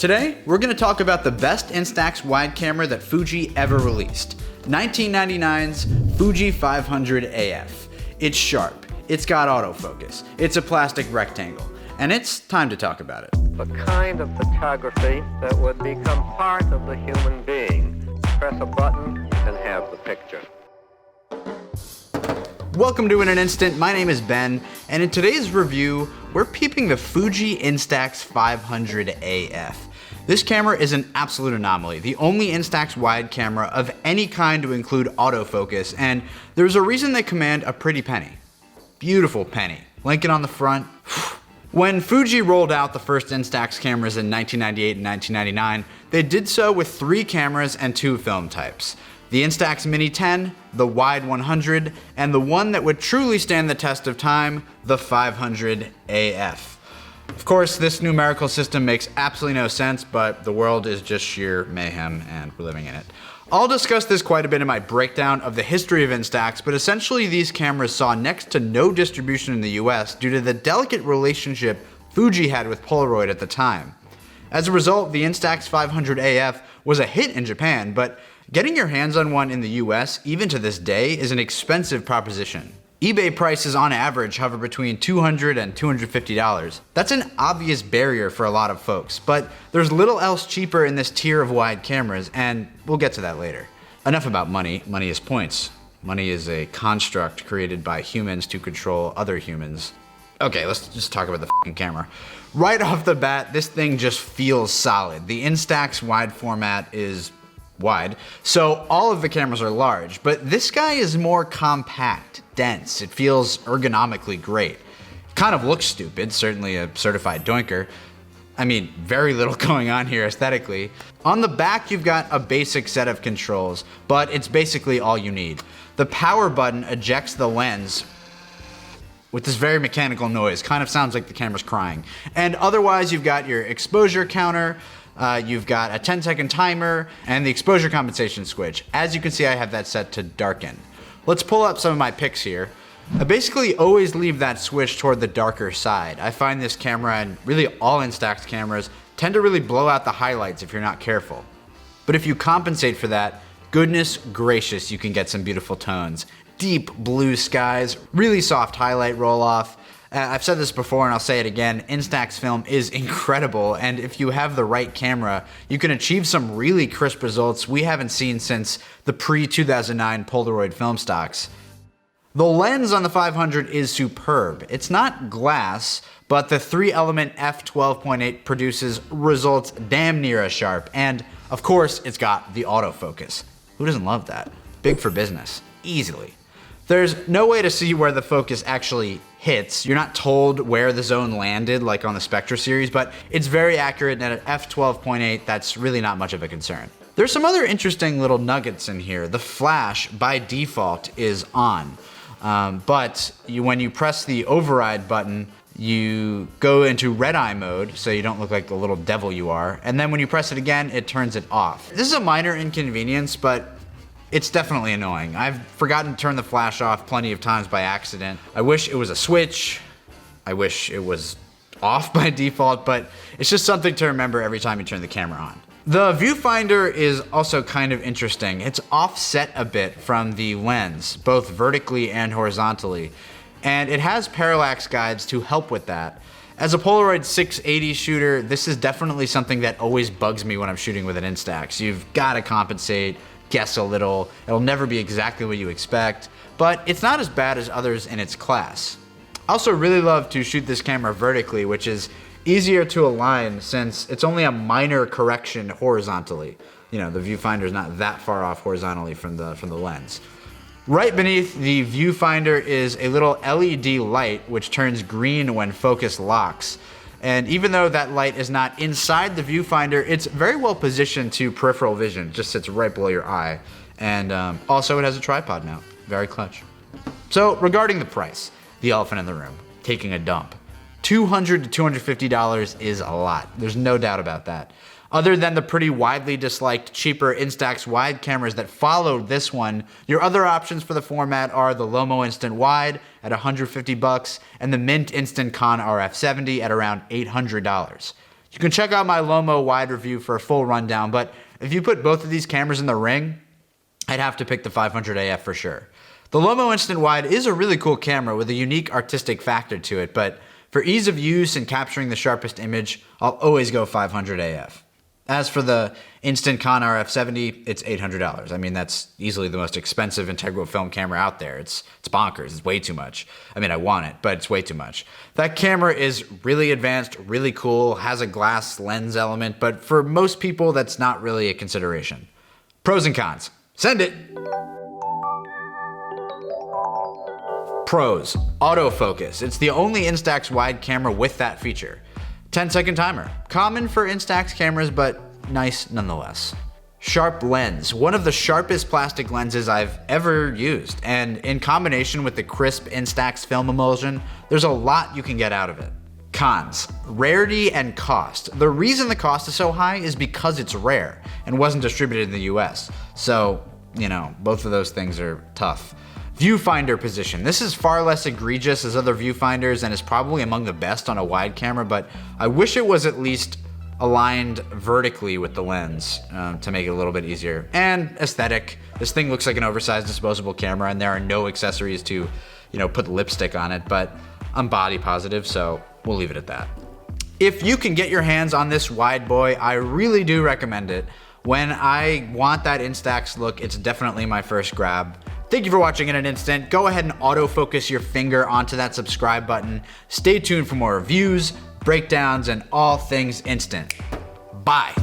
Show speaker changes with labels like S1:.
S1: Today, we're going to talk about the best Instax wide camera that Fuji ever released, 1999's Fuji 500 AF. It's sharp, it's got autofocus, it's a plastic rectangle, and it's time to talk about it.
S2: The kind of photography that would become part of the human being. Press a button and have the picture.
S1: Welcome to In an Instant, my name is Ben, and in today's review, we're peeping the Fuji Instax 500 AF. This camera is an absolute anomaly, the only Instax wide camera of any kind to include autofocus, and there's a reason they command a pretty penny. Beautiful penny. Lincoln on the front. When Fuji rolled out the first Instax cameras in 1998 and 1999, they did so with 3 cameras and 2 film types. The Instax Mini 10, the Wide 100, and the one that would truly stand the test of time, the 500 AF. Of course, this numerical system makes absolutely no sense, but the world is just sheer mayhem and we're living in it. I'll discuss this quite a bit in my breakdown of the history of Instax, but essentially these cameras saw next to no distribution in the US due to the delicate relationship Fuji had with Polaroid at the time. As a result, the Instax 500 AF was a hit in Japan, but getting your hands on one in the US, even to this day, is an expensive proposition. eBay prices on average hover between $200 and $250. That's an obvious barrier for a lot of folks, but there's little else cheaper in this tier of wide cameras, and we'll get to that later. Enough about money. Money is points. Money is a construct created by humans to control other humans. Okay, let's just talk about the fucking camera. Right off the bat, this thing just feels solid. The Instax wide format is wide, so all of the cameras are large, but this guy is more compact, dense. It feels ergonomically great. Kind of looks stupid, certainly a certified doinker. I mean, very little going on here aesthetically. On the back, you've got a basic set of controls, but it's basically all you need. The power button ejects the lens with this very mechanical noise, kind of sounds like the camera's crying. And otherwise, you've got your exposure counter, you've got a 10-second timer, and the exposure compensation switch. As you can see, I have that set to darken. Let's pull up some of my picks here. I basically always leave that switch toward the darker side. I find this camera, and really all Instax cameras, tend to really blow out the highlights if you're not careful. But if you compensate for that, goodness gracious, you can get some beautiful tones. Deep blue skies, really soft highlight roll-off. I've said this before and I'll say it again, Instax film is incredible, and if you have the right camera, you can achieve some really crisp results we haven't seen since the pre-2009 Polaroid film stocks. The lens on the 500 is superb. It's not glass, but the 3-element f12.8 produces results damn near as sharp, and of course it's got the autofocus. Who doesn't love that? Big for business, easily. There's no way to see where the focus actually hits. You're not told where the zone landed like on the Spectra series, but it's very accurate, and at f12.8, that's really not much of a concern. There's some other interesting little nuggets in here. The flash, by default, is on, but when you press the override button, you go into red eye mode, so you don't look like the little devil you are, and then when you press it again, it turns it off. This is a minor inconvenience, but it's definitely annoying. I've forgotten to turn the flash off plenty of times by accident. I wish it was a switch. I wish it was off by default, but it's just something to remember every time you turn the camera on. The viewfinder is also kind of interesting. It's offset a bit from the lens, both vertically and horizontally, and it has parallax guides to help with that. As a Polaroid 680 shooter, this is definitely something that always bugs me when I'm shooting with an Instax. You've got to compensate, guess a little. It'll never be exactly what you expect, but it's not as bad as others in its class. I also really love to shoot this camera vertically, which is easier to align since it's only a minor correction horizontally. You know, the viewfinder is not that far off horizontally from the lens. Right beneath the viewfinder is a little LED light which turns green when focus locks. And even though that light is not inside the viewfinder, it's very well positioned to peripheral vision. It just sits right below your eye. And also it has a tripod mount. Very clutch. So regarding the price, the elephant in the room, taking a dump. $200 to $250 is a lot. There's no doubt about that. Other than the pretty widely disliked cheaper Instax wide cameras that followed this one, your other options for the format are the Lomo Instant Wide at $150 and the Mint Instant Con RF70 at around $800. You can check out my Lomo wide review for a full rundown, but if you put both of these cameras in the ring, I'd have to pick the 500 AF for sure. The Lomo Instant Wide is a really cool camera with a unique artistic factor to it, but for ease of use and capturing the sharpest image, I'll always go 500 AF. As for the Instant Con RF70, it's $800. I mean, that's easily the most expensive integral film camera out there. It's bonkers. It's way too much. I mean, I want it, but it's way too much. That camera is really advanced, really cool, has a glass lens element, but for most people, that's not really a consideration. Pros and cons. Send it! Pros. Autofocus. It's the only Instax wide camera with that feature. 10-second timer. Common for Instax cameras, but nice nonetheless. Sharp lens. One of the sharpest plastic lenses I've ever used, and in combination with the crisp Instax film emulsion, there's a lot you can get out of it. Cons. Rarity and cost. The reason the cost is so high is because it's rare and wasn't distributed in the US. So, both of those things are tough. Viewfinder position. This is far less egregious as other viewfinders and is probably among the best on a wide camera, but I wish it was at least aligned vertically with the lens to make it a little bit easier. And aesthetic. This thing looks like an oversized disposable camera and there are no accessories to, put lipstick on it, but I'm body positive, so we'll leave it at that. If you can get your hands on this wide boy, I really do recommend it. When I want that Instax look, it's definitely my first grab. Thank you for watching in an instant. Go ahead and autofocus your finger onto that subscribe button. Stay tuned for more reviews, breakdowns, and all things instant. Bye.